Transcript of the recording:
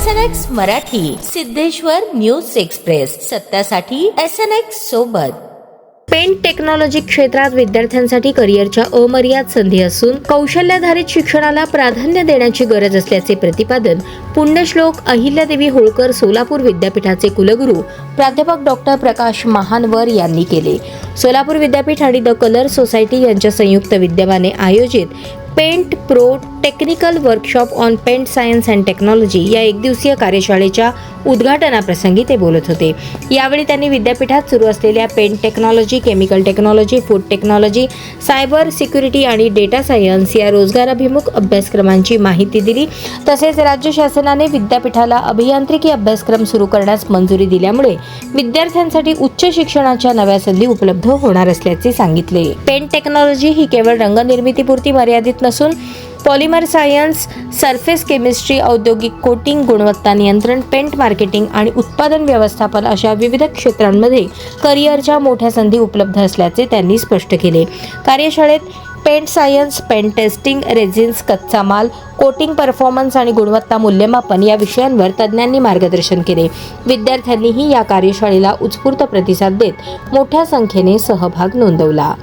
SNX Marathi, Siddheshwar news express, सत्यासाठी SNX सोबत. Paint technology क्षेत्रात विद्यार्थ्यांसाठी करिअरच्या अमर्याद संधी असून कौशल्याधारित शिक्षणाला प्राधान्य देण्याची गरज असल्याचे प्रतिपादन पुण्यश्लोक अहिल्यादेवी होळकर सोलापूर विद्यापीठाचे कुलगुरू प्राध्यापक डॉक्टर प्रकाश महानवर यांनी केले. सोलापूर विद्यापीठ आणि द कलर सोसायटी यांच्या संयुक्त विद्यमाने आयोजित paint pro technical workshop on paint science and technology या एकदिवसीय कार्यशाळेच्या उद्घाटनाप्रसंगी ते बोलत होते. यावेळी त्यांनी विद्यापीठात सुरू असलेल्या paint technology, chemical technology, food technology, cyber security आणि डेटा सायन्स या रोजगाराभिमुख अभ्यासक्रमांची माहिती दिली. तसेच राज्य शासनाने विद्यापीठाला अभियांत्रिकी अभ्यासक्रम सुरू करण्यास मंजुरी दिल्यामुळे विद्यार्थ्यांसाठी उच्च शिक्षणाच्या नव्या संधी उपलब्ध होणार असल्याचे सांगितले. पेंट टेक्नॉलॉजी ही केवळ रंगनिर्मितीपुरती मर्यादित नसून पॉलिमर सायन्स, सरफेस केमिस्ट्री, औद्योगिक कोटिंग, गुणवत्ता नियंत्रण, पेंट मार्केटिंग आणि उत्पादन व्यवस्थापन अशा विविध क्षेत्रांमध्ये करिअरच्या मोठ्या संधी उपलब्ध असल्याचे त्यांनी स्पष्ट केले. कार्यशाळेत paint science, paint testing, resins, कच्चा माल, कोटिंग परफॉर्मन्स आणि गुणवत्ता मूल्यमापन या विषयांवर तज्ज्ञांनी मार्गदर्शन केले. विद्यार्थ्यांनीही या कार्यशाळेला उत्स्फूर्त प्रतिसाद देत मोठ्या संख्येने सहभाग नोंदवला.